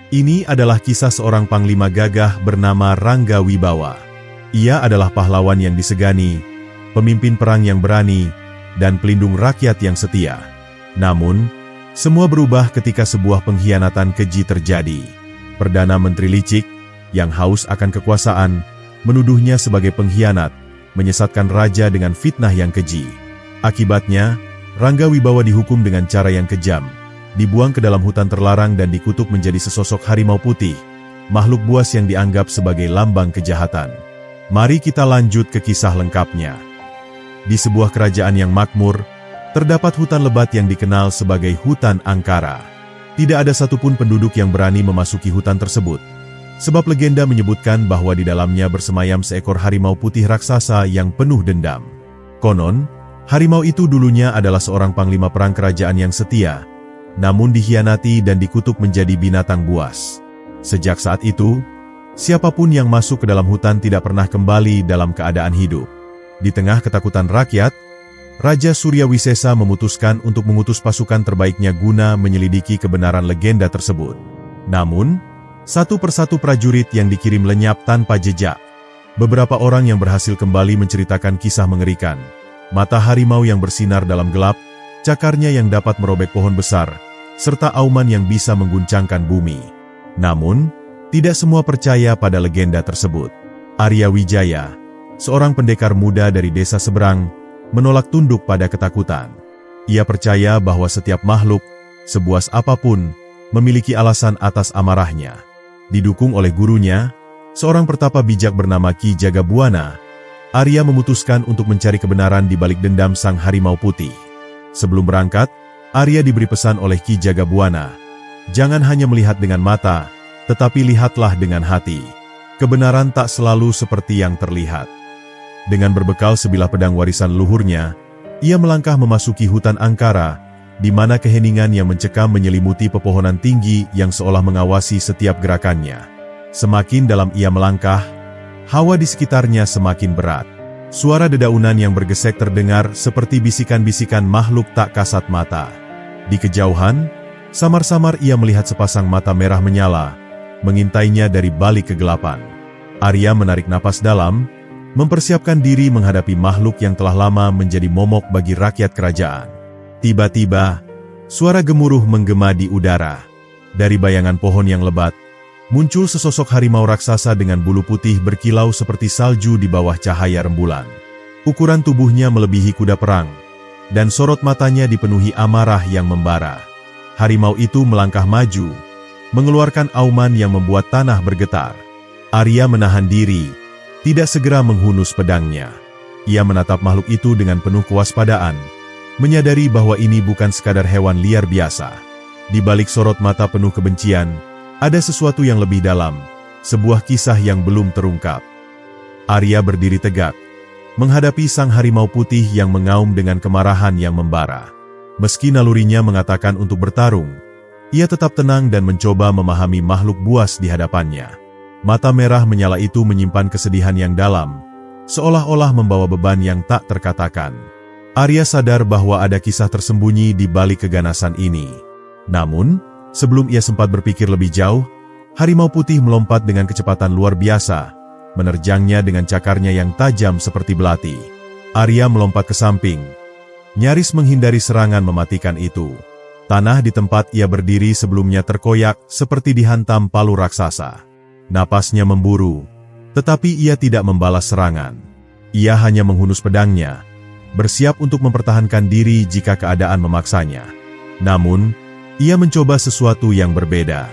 Ini adalah kisah seorang panglima gagah bernama Rangga Wibawa. Ia adalah pahlawan yang disegani, pemimpin perang yang berani, dan pelindung rakyat yang setia. Namun, semua berubah ketika sebuah pengkhianatan keji terjadi. Perdana Menteri licik, yang haus akan kekuasaan, menuduhnya sebagai pengkhianat, menyesatkan raja dengan fitnah yang keji. Akibatnya, Rangga Wibawa dihukum dengan cara yang kejam, dibuang ke dalam hutan terlarang dan dikutuk menjadi sesosok harimau putih, makhluk buas yang dianggap sebagai lambang kejahatan. Mari kita lanjut ke kisah lengkapnya. Di sebuah kerajaan yang makmur, terdapat hutan lebat yang dikenal sebagai hutan angkara. Tidak ada satupun penduduk yang berani memasuki hutan tersebut, sebab legenda menyebutkan bahwa di dalamnya bersemayam seekor harimau putih raksasa yang penuh dendam. Konon, harimau itu dulunya adalah seorang panglima perang kerajaan yang setia, namun dikhianati dan dikutuk menjadi binatang buas. Sejak saat itu, siapapun yang masuk ke dalam hutan tidak pernah kembali dalam keadaan hidup. Di tengah ketakutan rakyat, Raja Suryawisesa memutuskan untuk mengutus pasukan terbaiknya guna menyelidiki kebenaran legenda tersebut. Namun, satu persatu prajurit yang dikirim lenyap tanpa jejak. Beberapa orang yang berhasil kembali menceritakan kisah mengerikan. Mata harimau yang bersinar dalam gelap, cakarnya yang dapat merobek pohon besar, serta auman yang bisa mengguncangkan bumi. Namun, tidak semua percaya pada legenda tersebut. Arya Wijaya, seorang pendekar muda dari desa seberang, menolak tunduk pada ketakutan. Ia percaya bahwa setiap makhluk, sebuas apapun, memiliki alasan atas amarahnya. Didukung oleh gurunya, seorang pertapa bijak bernama Ki Jagabuana, Arya memutuskan untuk mencari kebenaran di balik dendam sang harimau putih. Sebelum berangkat, Arya diberi pesan oleh Ki Jagabuana, "Jangan hanya melihat dengan mata, tetapi lihatlah dengan hati. Kebenaran tak selalu seperti yang terlihat." Dengan berbekal sebilah pedang warisan leluhurnya, ia melangkah memasuki hutan angkara, di mana keheningan yang mencekam menyelimuti pepohonan tinggi yang seolah mengawasi setiap gerakannya. Semakin dalam ia melangkah, hawa di sekitarnya semakin berat. Suara dedaunan yang bergesek terdengar seperti bisikan-bisikan makhluk tak kasat mata. Di kejauhan, samar-samar ia melihat sepasang mata merah menyala, mengintainya dari balik kegelapan. Arya menarik napas dalam, mempersiapkan diri menghadapi makhluk yang telah lama menjadi momok bagi rakyat kerajaan. Tiba-tiba, suara gemuruh menggema di udara. Dari bayangan pohon yang lebat, muncul sesosok harimau raksasa dengan bulu putih berkilau seperti salju di bawah cahaya rembulan. Ukuran tubuhnya melebihi kuda perang, dan sorot matanya dipenuhi amarah yang membara. Harimau itu melangkah maju, mengeluarkan auman yang membuat tanah bergetar. Arya menahan diri, tidak segera menghunus pedangnya. Ia menatap makhluk itu dengan penuh kewaspadaan, menyadari bahwa ini bukan sekadar hewan liar biasa. Di balik sorot mata penuh kebencian, ada sesuatu yang lebih dalam, sebuah kisah yang belum terungkap. Arya berdiri tegak, menghadapi sang harimau putih yang mengaum dengan kemarahan yang membara. Meski nalurinya mengatakan untuk bertarung, ia tetap tenang dan mencoba memahami makhluk buas di hadapannya. Mata merah menyala itu menyimpan kesedihan yang dalam, seolah-olah membawa beban yang tak terkatakan. Arya sadar bahwa ada kisah tersembunyi di balik keganasan ini. Namun, sebelum ia sempat berpikir lebih jauh, harimau putih melompat dengan kecepatan luar biasa, menerjangnya dengan cakarnya yang tajam seperti belati. Arya melompat ke samping, nyaris menghindari serangan mematikan itu. Tanah di tempat ia berdiri sebelumnya terkoyak seperti dihantam palu raksasa. Napasnya memburu, tetapi ia tidak membalas serangan. Ia hanya menghunus pedangnya, bersiap untuk mempertahankan diri jika keadaan memaksanya. Namun, ia mencoba sesuatu yang berbeda.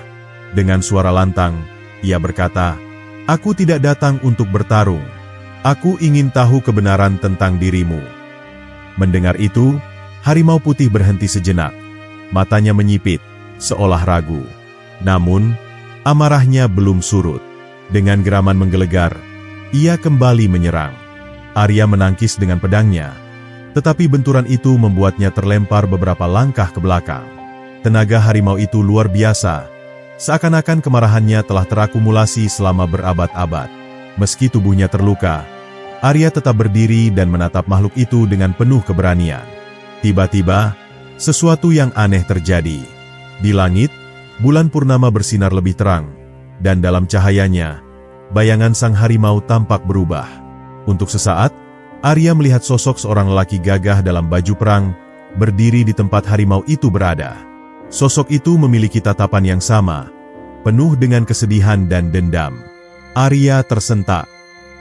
Dengan suara lantang, ia berkata, "Aku tidak datang untuk bertarung. Aku ingin tahu kebenaran tentang dirimu." Mendengar itu, harimau putih berhenti sejenak. Matanya menyipit, seolah ragu. Namun, amarahnya belum surut. Dengan geraman menggelegar, ia kembali menyerang. Arya menangkis dengan pedangnya, tetapi benturan itu membuatnya terlempar beberapa langkah ke belakang. Tenaga harimau itu luar biasa, seakan-akan kemarahannya telah terakumulasi selama berabad-abad. Meski tubuhnya terluka, Arya tetap berdiri dan menatap makhluk itu dengan penuh keberanian. Tiba-tiba, sesuatu yang aneh terjadi. Di langit, Bulan purnama bersinar lebih terang, dan dalam cahayanya, bayangan sang harimau tampak berubah. Untuk sesaat, Arya melihat sosok seorang lelaki gagah dalam baju perang, berdiri di tempat harimau itu berada. Sosok itu memiliki tatapan yang sama, penuh dengan kesedihan dan dendam. Arya tersentak.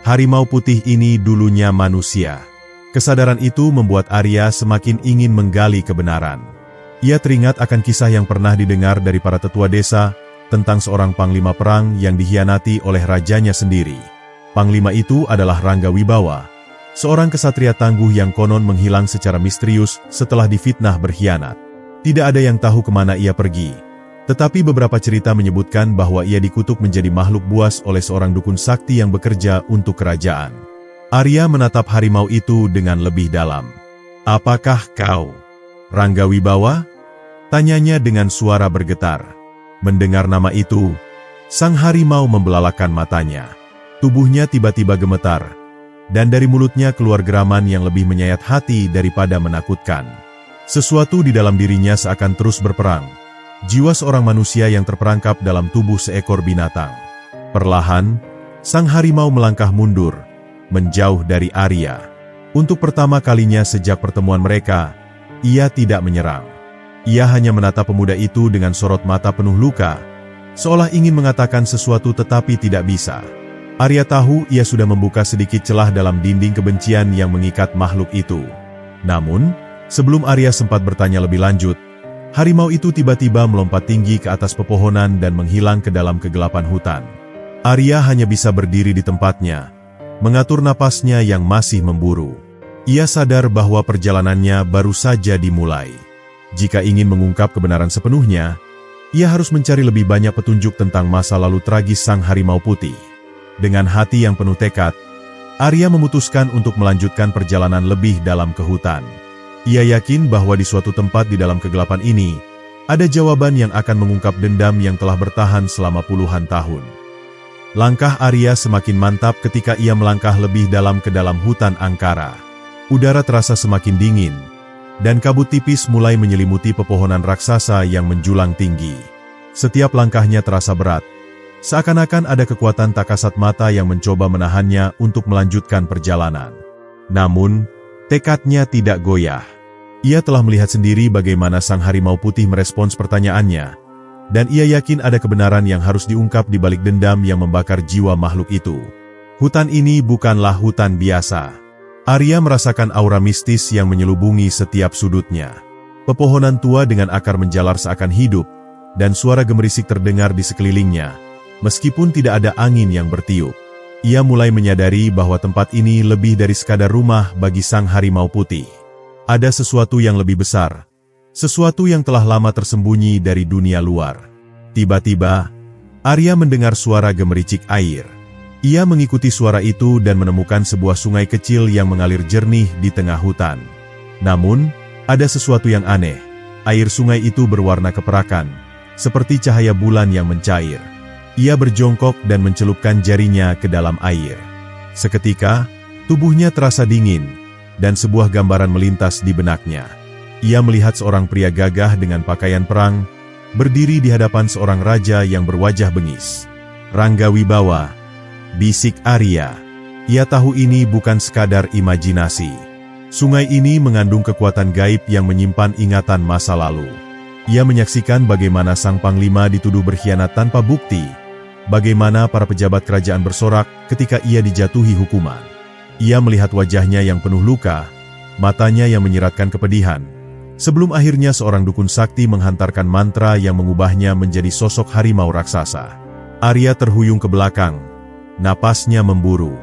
Harimau putih ini dulunya manusia. Kesadaran itu membuat Arya semakin ingin menggali kebenaran. Ia teringat akan kisah yang pernah didengar dari para tetua desa tentang seorang panglima perang yang dikhianati oleh rajanya sendiri. Panglima itu adalah Rangga Wibawa, seorang kesatria tangguh yang konon menghilang secara misterius setelah difitnah berkhianat. Tidak ada yang tahu kemana ia pergi. Tetapi beberapa cerita menyebutkan bahwa ia dikutuk menjadi makhluk buas oleh seorang dukun sakti yang bekerja untuk kerajaan. Arya menatap harimau itu dengan lebih dalam. "Apakah kau Rangga Wibawa?" tanyanya dengan suara bergetar. Mendengar nama itu, sang harimau membelalakan matanya. Tubuhnya tiba-tiba gemetar, dan dari mulutnya keluar geraman yang lebih menyayat hati daripada menakutkan. Sesuatu di dalam dirinya seakan terus berperang. Jiwa seorang manusia yang terperangkap dalam tubuh seekor binatang. Perlahan, sang harimau melangkah mundur, menjauh dari Arya. Untuk pertama kalinya sejak pertemuan mereka, ia tidak menyerang. Ia hanya menatap pemuda itu dengan sorot mata penuh luka, seolah ingin mengatakan sesuatu tetapi tidak bisa. Arya tahu ia sudah membuka sedikit celah dalam dinding kebencian yang mengikat makhluk itu. Namun, sebelum Arya sempat bertanya lebih lanjut, harimau itu tiba-tiba melompat tinggi ke atas pepohonan dan menghilang ke dalam kegelapan hutan. Arya hanya bisa berdiri di tempatnya, mengatur napasnya yang masih memburu. Ia sadar bahwa perjalanannya baru saja dimulai. Jika ingin mengungkap kebenaran sepenuhnya, ia harus mencari lebih banyak petunjuk tentang masa lalu tragis sang harimau putih. Dengan hati yang penuh tekad, Arya memutuskan untuk melanjutkan perjalanan lebih dalam ke hutan. Ia yakin bahwa di suatu tempat di dalam kegelapan ini, ada jawaban yang akan mengungkap dendam yang telah bertahan selama puluhan tahun. Langkah Arya semakin mantap ketika ia melangkah lebih dalam ke dalam hutan angkara. Udara terasa semakin dingin, dan kabut tipis mulai menyelimuti pepohonan raksasa yang menjulang tinggi. Setiap langkahnya terasa berat, seakan-akan ada kekuatan tak kasat mata yang mencoba menahannya untuk melanjutkan perjalanan. Namun, tekadnya tidak goyah. Ia telah melihat sendiri bagaimana sang harimau putih merespons pertanyaannya, dan ia yakin ada kebenaran yang harus diungkap di balik dendam yang membakar jiwa makhluk itu. Hutan ini bukanlah hutan biasa. Arya merasakan aura mistis yang menyelubungi setiap sudutnya. Pepohonan tua dengan akar menjalar seakan hidup, dan suara gemerisik terdengar di sekelilingnya, meskipun tidak ada angin yang bertiup. Ia mulai menyadari bahwa tempat ini lebih dari sekadar rumah bagi sang harimau putih. Ada sesuatu yang lebih besar, sesuatu yang telah lama tersembunyi dari dunia luar. Tiba-tiba, Arya mendengar suara gemericik air. Ia mengikuti suara itu dan menemukan sebuah sungai kecil yang mengalir jernih di tengah hutan. Namun, ada sesuatu yang aneh. Air sungai itu berwarna keperakan, seperti cahaya bulan yang mencair. Ia berjongkok dan mencelupkan jarinya ke dalam air. Seketika, tubuhnya terasa dingin, dan sebuah gambaran melintas di benaknya. Ia melihat seorang pria gagah dengan pakaian perang, berdiri di hadapan seorang raja yang berwajah bengis. "Rangga Wibawa," bisik Arya. Ia tahu ini bukan sekadar imajinasi. Sungai ini mengandung kekuatan gaib yang menyimpan ingatan masa lalu. Ia menyaksikan bagaimana sang panglima dituduh berkhianat tanpa bukti, bagaimana para pejabat kerajaan bersorak ketika ia dijatuhi hukuman. Ia melihat wajahnya yang penuh luka, matanya yang menyiratkan kepedihan, sebelum akhirnya seorang dukun sakti menghantarkan mantra yang mengubahnya menjadi sosok harimau raksasa. Arya terhuyung ke belakang, napasnya memburu.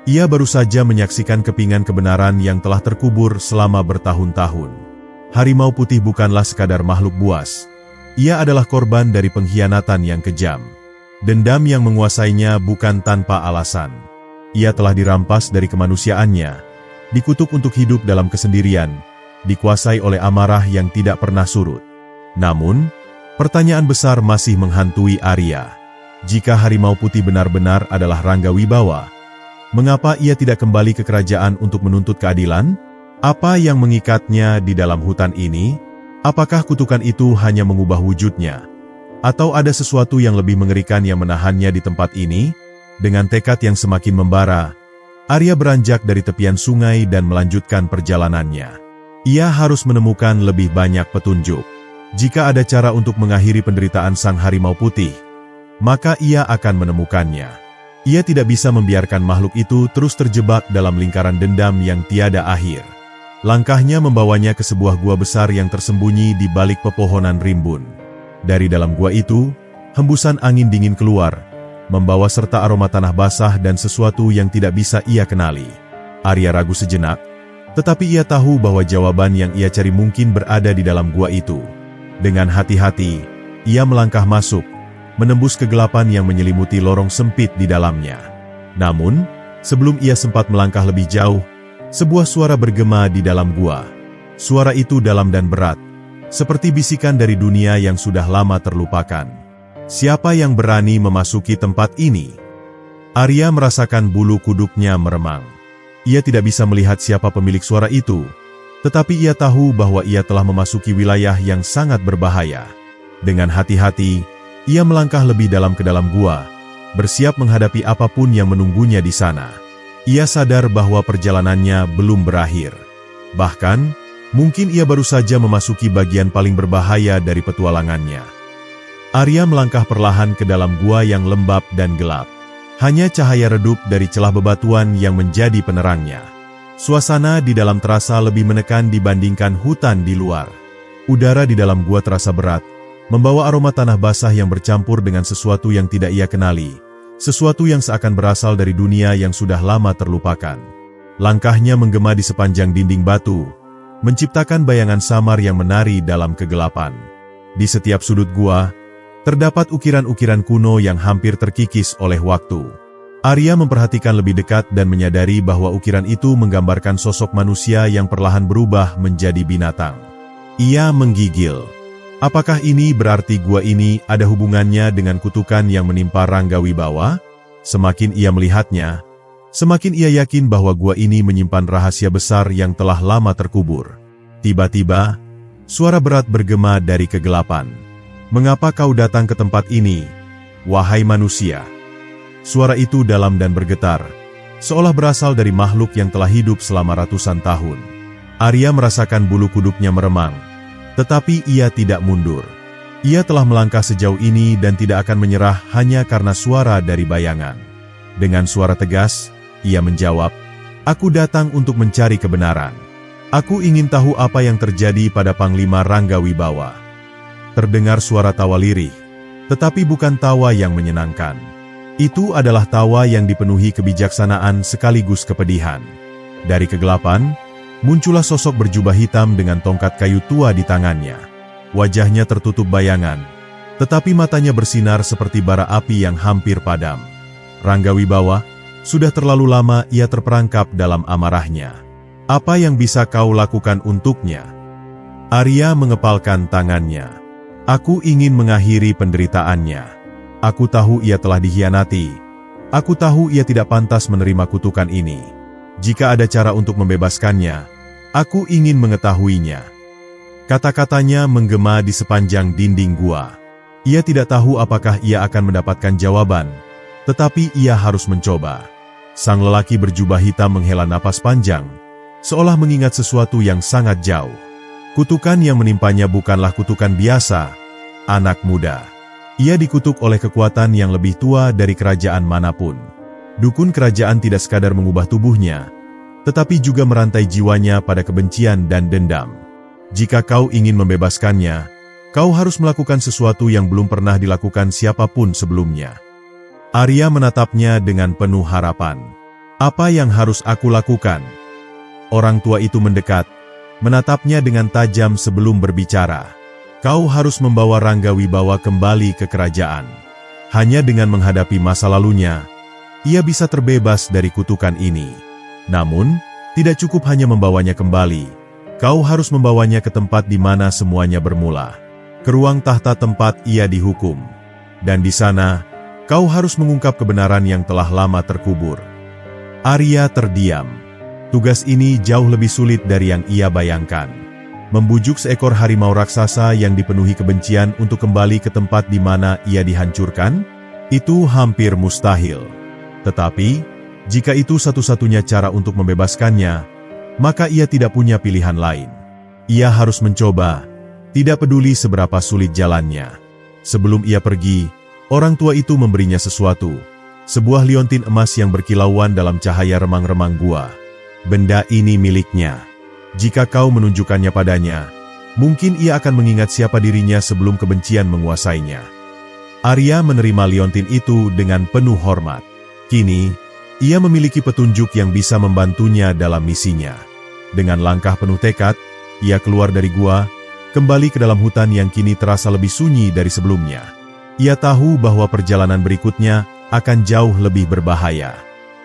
Ia baru saja menyaksikan kepingan kebenaran yang telah terkubur selama bertahun-tahun. Harimau putih bukanlah sekadar makhluk buas. Ia adalah korban dari pengkhianatan yang kejam. Dendam yang menguasainya bukan tanpa alasan. Ia telah dirampas dari kemanusiaannya, dikutuk untuk hidup dalam kesendirian, dikuasai oleh amarah yang tidak pernah surut. Namun, pertanyaan besar masih menghantui Arya. Jika harimau putih benar-benar adalah Rangga Wibawa, mengapa ia tidak kembali ke kerajaan untuk menuntut keadilan? Apa yang mengikatnya di dalam hutan ini? Apakah kutukan itu hanya mengubah wujudnya, Atau ada sesuatu yang lebih mengerikan yang menahannya di tempat ini? Dengan tekad yang semakin membara, Arya beranjak dari tepian sungai dan melanjutkan perjalanannya. Ia harus menemukan lebih banyak petunjuk. Jika ada cara untuk mengakhiri penderitaan sang harimau putih, maka ia akan menemukannya. Ia tidak bisa membiarkan makhluk itu terus terjebak dalam lingkaran dendam yang tiada akhir. Langkahnya membawanya ke sebuah gua besar yang tersembunyi di balik pepohonan rimbun. Dari dalam gua itu, hembusan angin dingin keluar, membawa serta aroma tanah basah dan sesuatu yang tidak bisa ia kenali. Arya ragu sejenak, tetapi ia tahu bahwa jawaban yang ia cari mungkin berada di dalam gua itu. Dengan hati-hati, ia melangkah masuk, menembus kegelapan yang menyelimuti lorong sempit di dalamnya. Namun, sebelum ia sempat melangkah lebih jauh, sebuah suara bergema di dalam gua. Suara itu dalam dan berat, seperti bisikan dari dunia yang sudah lama terlupakan. Siapa yang berani memasuki tempat ini? Arya merasakan bulu kuduknya meremang. Ia tidak bisa melihat siapa pemilik suara itu, tetapi ia tahu bahwa ia telah memasuki wilayah yang sangat berbahaya. Dengan hati-hati, ia melangkah lebih dalam ke dalam gua, bersiap menghadapi apapun yang menunggunya di sana. Ia sadar bahwa perjalanannya belum berakhir. Bahkan, mungkin ia baru saja memasuki bagian paling berbahaya dari petualangannya. Arya melangkah perlahan ke dalam gua yang lembab dan gelap. Hanya cahaya redup dari celah bebatuan yang menjadi penerangnya. Suasana di dalam terasa lebih menekan dibandingkan hutan di luar. Udara di dalam gua terasa berat, membawa aroma tanah basah yang bercampur dengan sesuatu yang tidak ia kenali, sesuatu yang seakan berasal dari dunia yang sudah lama terlupakan. Langkahnya menggema di sepanjang dinding batu, menciptakan bayangan samar yang menari dalam kegelapan. Di setiap sudut gua, terdapat ukiran-ukiran kuno yang hampir terkikis oleh waktu. Arya memperhatikan lebih dekat dan menyadari bahwa ukiran itu menggambarkan sosok manusia yang perlahan berubah menjadi binatang. Ia menggigil. Apakah ini berarti gua ini ada hubungannya dengan kutukan yang menimpa Ranggawibawa? Semakin ia melihatnya, semakin ia yakin bahwa gua ini menyimpan rahasia besar yang telah lama terkubur. Tiba-tiba, suara berat bergema dari kegelapan. "Mengapa kau datang ke tempat ini, wahai manusia?" Suara itu dalam dan bergetar, seolah berasal dari makhluk yang telah hidup selama ratusan tahun. Arya merasakan bulu kuduknya meremang, tetapi ia tidak mundur. Ia telah melangkah sejauh ini dan tidak akan menyerah hanya karena suara dari bayangan. Dengan suara tegas, ia menjawab, "Aku datang untuk mencari kebenaran. Aku ingin tahu apa yang terjadi pada Panglima Ranggawibawa." Terdengar suara tawa lirih, tetapi bukan tawa yang menyenangkan. Itu adalah tawa yang dipenuhi kebijaksanaan sekaligus kepedihan. Dari kegelapan, muncullah sosok berjubah hitam dengan tongkat kayu tua di tangannya. Wajahnya tertutup bayangan, tetapi matanya bersinar seperti bara api yang hampir padam. "Ranggawibawa, sudah terlalu lama ia terperangkap dalam amarahnya. Apa yang bisa kau lakukan untuknya?" Arya mengepalkan tangannya. "Aku ingin mengakhiri penderitaannya. Aku tahu ia telah dikhianati. Aku tahu ia tidak pantas menerima kutukan ini. Jika ada cara untuk membebaskannya, aku ingin mengetahuinya." Kata-katanya menggema di sepanjang dinding gua. Ia tidak tahu apakah ia akan mendapatkan jawaban, tetapi ia harus mencoba. Sang lelaki berjubah hitam menghela napas panjang, seolah mengingat sesuatu yang sangat jauh. Kutukan yang menimpanya bukanlah kutukan biasa, anak muda. Ia dikutuk oleh kekuatan yang lebih tua dari kerajaan manapun. Dukun kerajaan tidak sekadar mengubah tubuhnya, tetapi juga merantai jiwanya pada kebencian dan dendam. Jika kau ingin membebaskannya, kau harus melakukan sesuatu yang belum pernah dilakukan siapapun sebelumnya. Arya menatapnya dengan penuh harapan. "Apa yang harus aku lakukan?" Orang tua itu mendekat, menatapnya dengan tajam sebelum berbicara. "Kau harus membawa Ranggawibawa kembali ke kerajaan. Hanya dengan menghadapi masa lalunya, ia bisa terbebas dari kutukan ini. Namun, tidak cukup hanya membawanya kembali. Kau harus membawanya ke tempat di mana semuanya bermula. Ke ruang tahta tempat ia dihukum. Dan di sana, kau harus mengungkap kebenaran yang telah lama terkubur." Arya terdiam. Tugas ini jauh lebih sulit dari yang ia bayangkan. membujuk seekor harimau raksasa yang dipenuhi kebencian untuk kembali ke tempat di mana ia dihancurkan? Itu hampir mustahil. Tetapi, jika itu satu-satunya cara untuk membebaskannya, maka ia tidak punya pilihan lain. Ia harus mencoba, tidak peduli seberapa sulit jalannya. Sebelum ia pergi, orang tua itu memberinya sesuatu, sebuah liontin emas yang berkilauan dalam cahaya remang-remang gua. Benda ini miliknya. Jika kau menunjukkannya padanya, mungkin ia akan mengingat siapa dirinya sebelum kebencian menguasainya. Arya menerima liontin itu dengan penuh hormat. Kini, ia memiliki petunjuk yang bisa membantunya dalam misinya. Dengan langkah penuh tekad, ia keluar dari gua, kembali ke dalam hutan yang kini terasa lebih sunyi dari sebelumnya. Ia tahu bahwa perjalanan berikutnya akan jauh lebih berbahaya.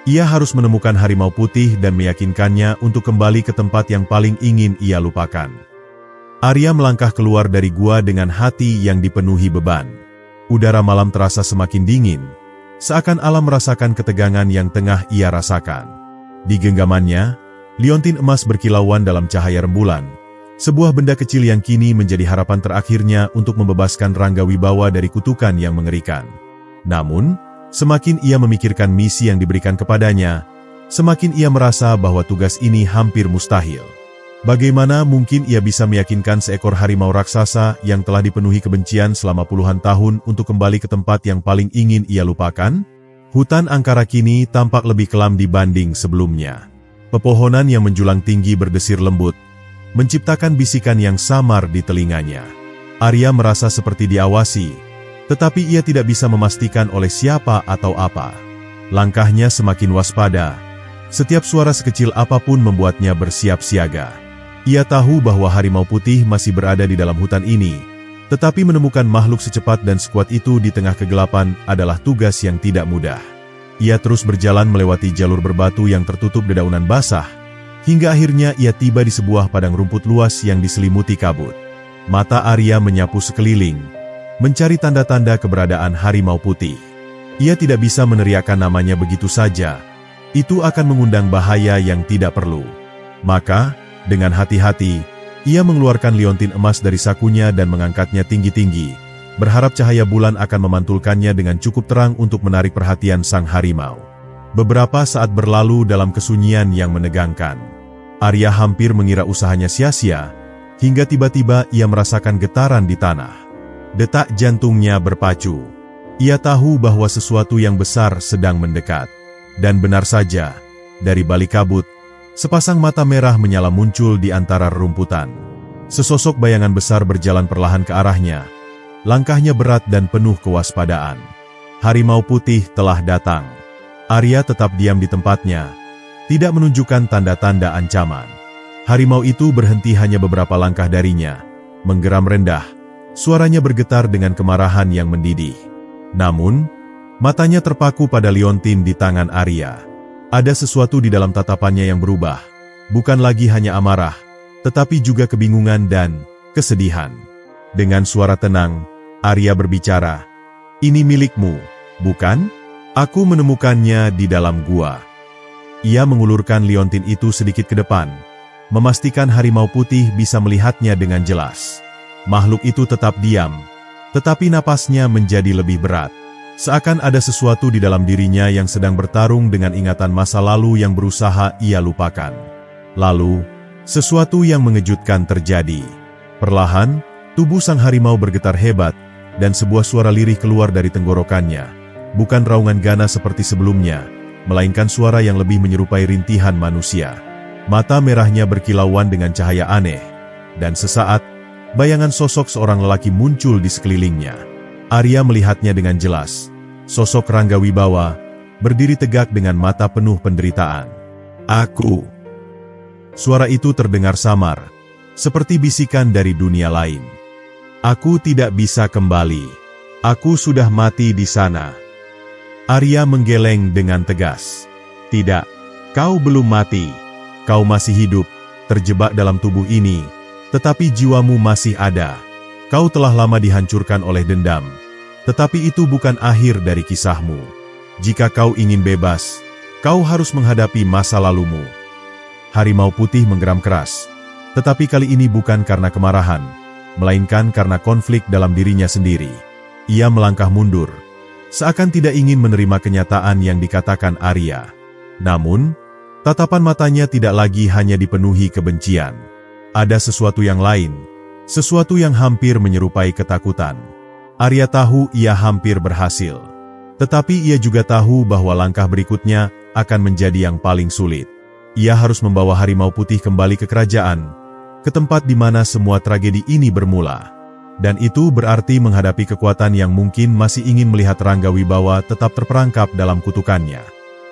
Ia harus menemukan harimau putih dan meyakinkannya untuk kembali ke tempat yang paling ingin ia lupakan. Arya melangkah keluar dari gua dengan hati yang dipenuhi beban. Udara malam terasa semakin dingin, seakan alam merasakan ketegangan yang tengah ia rasakan. Di genggamannya, liontin emas berkilauan dalam cahaya rembulan, sebuah benda kecil yang kini menjadi harapan terakhirnya untuk membebaskan Rangga Wibawa dari kutukan yang mengerikan. Namun, semakin ia memikirkan misi yang diberikan kepadanya, semakin ia merasa bahwa tugas ini hampir mustahil. Bagaimana mungkin ia bisa meyakinkan seekor harimau raksasa yang telah dipenuhi kebencian selama puluhan tahun untuk kembali ke tempat yang paling ingin ia lupakan? Hutan angkara kini tampak lebih kelam dibanding sebelumnya. Pepohonan yang menjulang tinggi berdesir lembut, menciptakan bisikan yang samar di telinganya. Arya merasa seperti diawasi, tetapi ia tidak bisa memastikan oleh siapa atau apa. Langkahnya semakin waspada. Setiap suara sekecil apapun membuatnya bersiap siaga. Ia tahu bahwa harimau putih masih berada di dalam hutan ini, tetapi menemukan makhluk secepat dan sekuat itu di tengah kegelapan adalah tugas yang tidak mudah. Ia terus berjalan melewati jalur berbatu yang tertutup dedaunan basah, hingga akhirnya ia tiba di sebuah padang rumput luas yang diselimuti kabut. Mata Arya menyapu sekeliling, mencari tanda-tanda keberadaan harimau putih. Ia tidak bisa meneriakkan namanya begitu saja. Itu akan mengundang bahaya yang tidak perlu. Maka, dengan hati-hati, ia mengeluarkan liontin emas dari sakunya dan mengangkatnya tinggi-tinggi, berharap cahaya bulan akan memantulkannya dengan cukup terang untuk menarik perhatian sang harimau. Beberapa saat berlalu dalam kesunyian yang menegangkan. Arya hampir mengira usahanya sia-sia, hingga tiba-tiba ia merasakan getaran di tanah. Detak jantungnya berpacu. Ia tahu bahwa sesuatu yang besar sedang mendekat. Dan benar saja, dari balik kabut, sepasang mata merah menyala muncul di antara rerumputan. Sesosok bayangan besar berjalan perlahan ke arahnya. Langkahnya berat dan penuh kewaspadaan. Harimau putih telah datang. Arya tetap diam di tempatnya, tidak menunjukkan tanda-tanda ancaman. Harimau itu berhenti hanya beberapa langkah darinya, menggeram rendah. Suaranya bergetar dengan kemarahan yang mendidih. Namun, matanya terpaku pada liontin di tangan Arya. Ada sesuatu di dalam tatapannya yang berubah. Bukan lagi hanya amarah, tetapi juga kebingungan dan kesedihan. Dengan suara tenang, Arya berbicara, "Ini milikmu, bukan? Aku menemukannya di dalam gua." Ia mengulurkan liontin itu sedikit ke depan, memastikan harimau putih bisa melihatnya dengan jelas. Makhluk itu tetap diam, tetapi napasnya menjadi lebih berat. Seakan ada sesuatu di dalam dirinya yang sedang bertarung dengan ingatan masa lalu yang berusaha ia lupakan. Lalu, sesuatu yang mengejutkan terjadi. Perlahan, tubuh sang harimau bergetar hebat, dan sebuah suara lirih keluar dari tenggorokannya. Bukan raungan ganas seperti sebelumnya, melainkan suara yang lebih menyerupai rintihan manusia. Mata merahnya berkilauan dengan cahaya aneh, dan sesaat, bayangan sosok seorang lelaki muncul di sekelilingnya. Arya melihatnya dengan jelas. Sosok Rangga Wibawa, berdiri tegak dengan mata penuh penderitaan. "Aku." Suara itu terdengar samar, seperti bisikan dari dunia lain. "Aku tidak bisa kembali. Aku sudah mati di sana." Arya menggeleng dengan tegas. "Tidak, kau belum mati. Kau masih hidup, terjebak dalam tubuh ini, tetapi jiwamu masih ada. Kau telah lama dihancurkan oleh dendam, tetapi itu bukan akhir dari kisahmu. Jika kau ingin bebas, kau harus menghadapi masa lalumu." Harimau putih menggeram keras. Tetapi kali ini bukan karena kemarahan, melainkan karena konflik dalam dirinya sendiri. Ia melangkah mundur, seakan tidak ingin menerima kenyataan yang dikatakan Arya. Namun, tatapan matanya tidak lagi hanya dipenuhi kebencian. Ada sesuatu yang lain, sesuatu yang hampir menyerupai ketakutan. Arya tahu ia hampir berhasil. Tetapi ia juga tahu bahwa langkah berikutnya akan menjadi yang paling sulit. Ia harus membawa Harimau Putih kembali ke kerajaan, ke tempat di mana semua tragedi ini bermula. Dan itu berarti menghadapi kekuatan yang mungkin masih ingin melihat Ranggawibawa tetap terperangkap dalam kutukannya.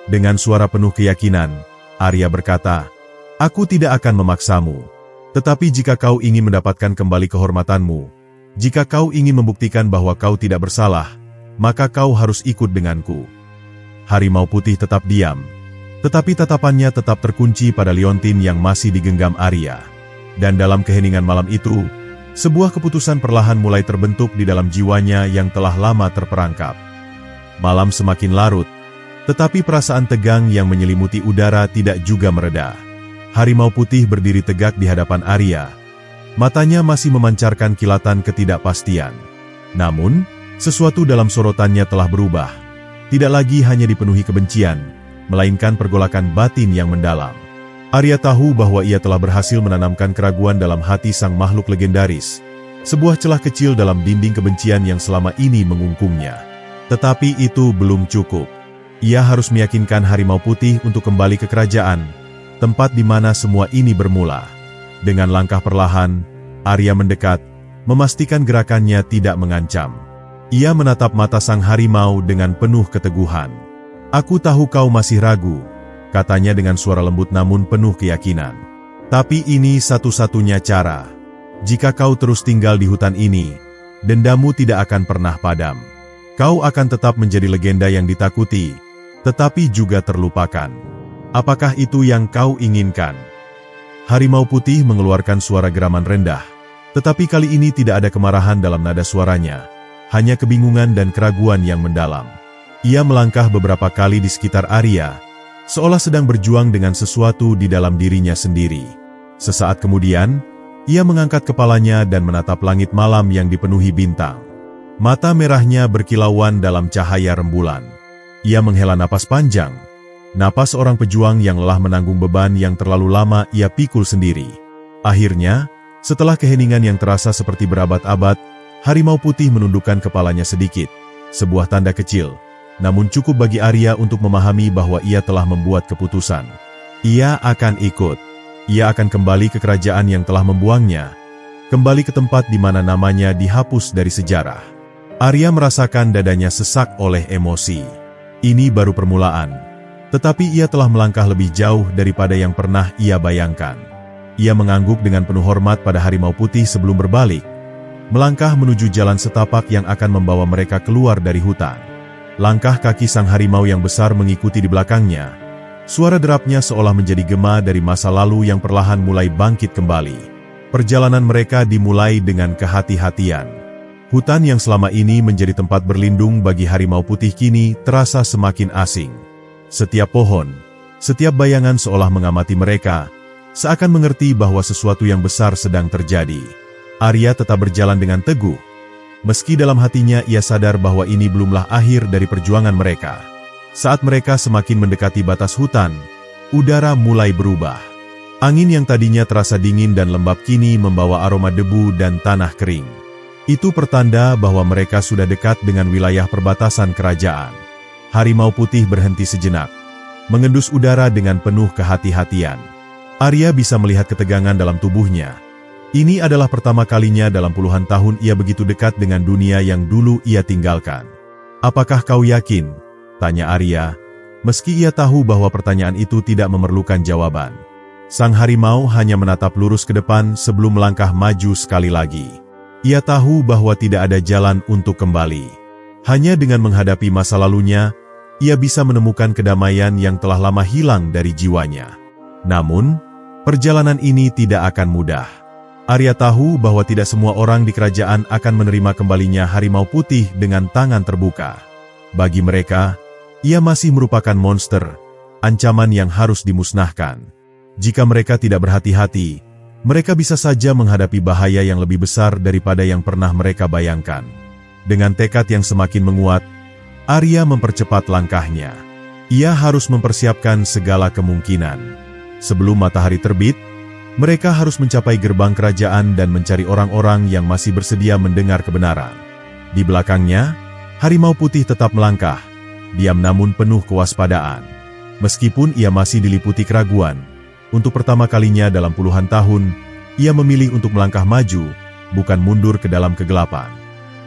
Dengan suara penuh keyakinan, Arya berkata, "Aku tidak akan memaksamu. Tetapi jika kau ingin mendapatkan kembali kehormatanmu, jika kau ingin membuktikan bahwa kau tidak bersalah, maka kau harus ikut denganku." Harimau Putih tetap diam, tetapi tatapannya tetap terkunci pada liontin yang masih digenggam Arya. Dan dalam keheningan malam itu, sebuah keputusan perlahan mulai terbentuk di dalam jiwanya yang telah lama terperangkap. Malam semakin larut, tetapi perasaan tegang yang menyelimuti udara tidak juga mereda. Harimau Putih berdiri tegak di hadapan Arya. Matanya masih memancarkan kilatan ketidakpastian. Namun, sesuatu dalam sorotannya telah berubah. Tidak lagi hanya dipenuhi kebencian, melainkan pergolakan batin yang mendalam. Arya tahu bahwa ia telah berhasil menanamkan keraguan dalam hati sang makhluk legendaris, sebuah celah kecil dalam dinding kebencian yang selama ini mengungkungnya. Tetapi itu belum cukup. Ia harus meyakinkan Harimau Putih untuk kembali ke kerajaan, tempat di mana semua ini bermula. Dengan langkah perlahan, Arya mendekat, memastikan gerakannya tidak mengancam. Ia menatap mata sang harimau dengan penuh keteguhan. "Aku tahu kau masih ragu," katanya dengan suara lembut namun penuh keyakinan. "Tapi ini satu-satunya cara. Jika kau terus tinggal di hutan ini, dendamu tidak akan pernah padam. Kau akan tetap menjadi legenda yang ditakuti, tetapi juga terlupakan. Apakah itu yang kau inginkan?" Harimau Putih mengeluarkan suara geraman rendah, tetapi kali ini tidak ada kemarahan dalam nada suaranya, hanya kebingungan dan keraguan yang mendalam. Ia melangkah beberapa kali di sekitar Arya, seolah sedang berjuang dengan sesuatu di dalam dirinya sendiri. Sesaat kemudian, ia mengangkat kepalanya dan menatap langit malam yang dipenuhi bintang. Mata merahnya berkilauan dalam cahaya rembulan. Ia menghela napas panjang, napas orang pejuang yang lelah menanggung beban yang terlalu lama ia pikul sendiri. Akhirnya, setelah keheningan yang terasa seperti berabad-abad, Harimau Putih menundukkan kepalanya sedikit, sebuah tanda kecil, namun cukup bagi Arya untuk memahami bahwa ia telah membuat keputusan. Ia akan ikut. Ia akan kembali ke kerajaan yang telah membuangnya, kembali ke tempat di mana namanya dihapus dari sejarah. Arya merasakan dadanya sesak oleh emosi. Ini baru permulaan, tetapi ia telah melangkah lebih jauh daripada yang pernah ia bayangkan. Ia mengangguk dengan penuh hormat pada Harimau Putih sebelum berbalik, melangkah menuju jalan setapak yang akan membawa mereka keluar dari hutan. Langkah kaki sang harimau yang besar mengikuti di belakangnya. Suara derapnya seolah menjadi gema dari masa lalu yang perlahan mulai bangkit kembali. Perjalanan mereka dimulai dengan kehati-hatian. Hutan yang selama ini menjadi tempat berlindung bagi Harimau Putih kini terasa semakin asing. Setiap pohon, setiap bayangan seolah mengamati mereka, seakan mengerti bahwa sesuatu yang besar sedang terjadi. Arya tetap berjalan dengan teguh. Meski dalam hatinya ia sadar bahwa ini belumlah akhir dari perjuangan mereka. Saat mereka semakin mendekati batas hutan, udara mulai berubah. Angin yang tadinya terasa dingin dan lembab kini membawa aroma debu dan tanah kering. Itu pertanda bahwa mereka sudah dekat dengan wilayah perbatasan kerajaan. Harimau Putih berhenti sejenak, mengendus udara dengan penuh kehati-hatian. Arya bisa melihat ketegangan dalam tubuhnya. Ini adalah pertama kalinya dalam puluhan tahun ia begitu dekat dengan dunia yang dulu ia tinggalkan. "Apakah kau yakin?" tanya Arya, meski ia tahu bahwa pertanyaan itu tidak memerlukan jawaban. Sang harimau hanya menatap lurus ke depan sebelum melangkah maju sekali lagi. Ia tahu bahwa tidak ada jalan untuk kembali. Hanya dengan menghadapi masa lalunya, ia bisa menemukan kedamaian yang telah lama hilang dari jiwanya. Namun, perjalanan ini tidak akan mudah. Arya tahu bahwa tidak semua orang di kerajaan akan menerima kembalinya Harimau Putih dengan tangan terbuka. Bagi mereka, ia masih merupakan monster, ancaman yang harus dimusnahkan. Jika mereka tidak berhati-hati, Mereka bisa saja menghadapi bahaya yang lebih besar daripada yang pernah mereka bayangkan. Dengan tekad yang semakin menguat, Arya mempercepat langkahnya. Ia harus mempersiapkan segala kemungkinan. Sebelum matahari terbit, mereka harus mencapai gerbang kerajaan dan mencari orang-orang yang masih bersedia mendengar kebenaran. Di belakangnya, harimau putih tetap melangkah, diam namun penuh kewaspadaan. Meskipun ia masih diliputi keraguan, untuk pertama kalinya dalam puluhan tahun, ia memilih untuk melangkah maju, bukan mundur ke dalam kegelapan.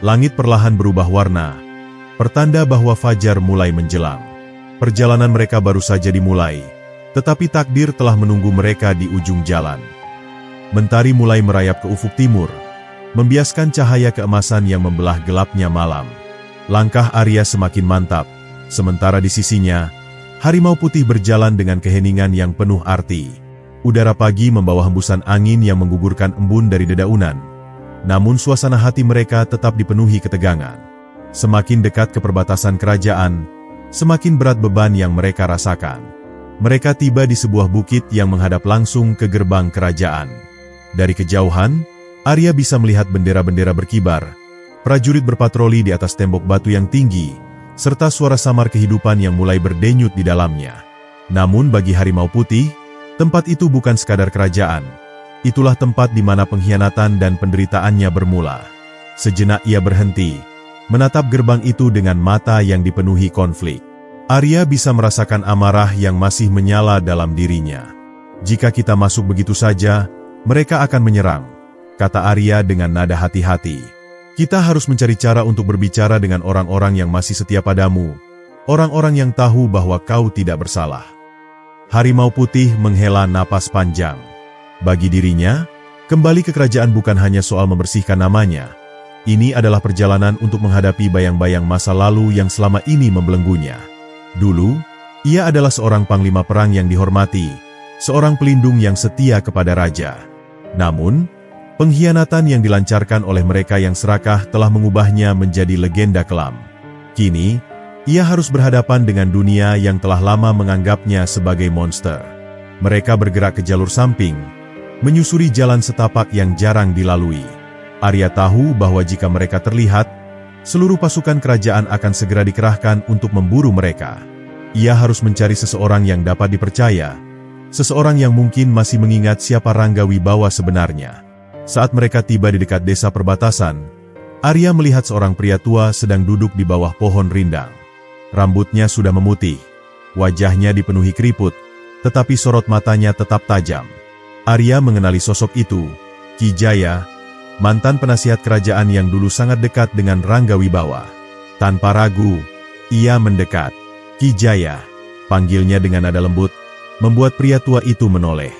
Langit perlahan berubah warna, pertanda bahwa fajar mulai menjelang. Perjalanan mereka baru saja dimulai, tetapi takdir telah menunggu mereka di ujung jalan. Mentari mulai merayap ke ufuk timur, membiaskan cahaya keemasan yang membelah gelapnya malam. Langkah Arya semakin mantap, sementara di sisinya, harimau putih berjalan dengan keheningan yang penuh arti. Udara pagi membawa hembusan angin yang menggugurkan embun dari dedaunan. Namun suasana hati mereka tetap dipenuhi ketegangan. Semakin dekat ke perbatasan kerajaan, semakin berat beban yang mereka rasakan. Mereka tiba di sebuah bukit yang menghadap langsung ke gerbang kerajaan. Dari kejauhan, Arya bisa melihat bendera-bendera berkibar, prajurit berpatroli di atas tembok batu yang tinggi, serta suara samar kehidupan yang mulai berdenyut di dalamnya. Namun bagi harimau putih, tempat itu bukan sekadar kerajaan. Itulah tempat di mana pengkhianatan dan penderitaannya bermula. Sejenak ia berhenti, menatap gerbang itu dengan mata yang dipenuhi konflik. Arya bisa merasakan amarah yang masih menyala dalam dirinya. Jika kita masuk begitu saja, mereka akan menyerang, kata Arya dengan nada hati-hati. Kita harus mencari cara untuk berbicara dengan orang-orang yang masih setia padamu, orang-orang yang tahu bahwa kau tidak bersalah. Harimau putih menghela napas panjang. Bagi dirinya, kembali ke kerajaan bukan hanya soal membersihkan namanya. Ini adalah perjalanan untuk menghadapi bayang-bayang masa lalu yang selama ini membelenggunya. Dulu, ia adalah seorang panglima perang yang dihormati, seorang pelindung yang setia kepada raja. Namun, pengkhianatan yang dilancarkan oleh mereka yang serakah telah mengubahnya menjadi legenda kelam. Kini, ia harus berhadapan dengan dunia yang telah lama menganggapnya sebagai monster. Mereka bergerak ke jalur samping, menyusuri jalan setapak yang jarang dilalui. Arya tahu bahwa jika mereka terlihat, seluruh pasukan kerajaan akan segera dikerahkan untuk memburu mereka. Ia harus mencari seseorang yang dapat dipercaya, seseorang yang mungkin masih mengingat siapa Rangga Wibawa sebenarnya. Saat mereka tiba di dekat desa perbatasan, Arya melihat seorang pria tua sedang duduk di bawah pohon rindang. Rambutnya sudah memutih, wajahnya dipenuhi keriput, tetapi sorot matanya tetap tajam. Arya mengenali sosok itu, Ki Jaya, mantan penasihat kerajaan yang dulu sangat dekat dengan Rangga Wibawa. Tanpa ragu, ia mendekat. Ki Jaya, panggilnya dengan nada lembut, membuat pria tua itu menoleh.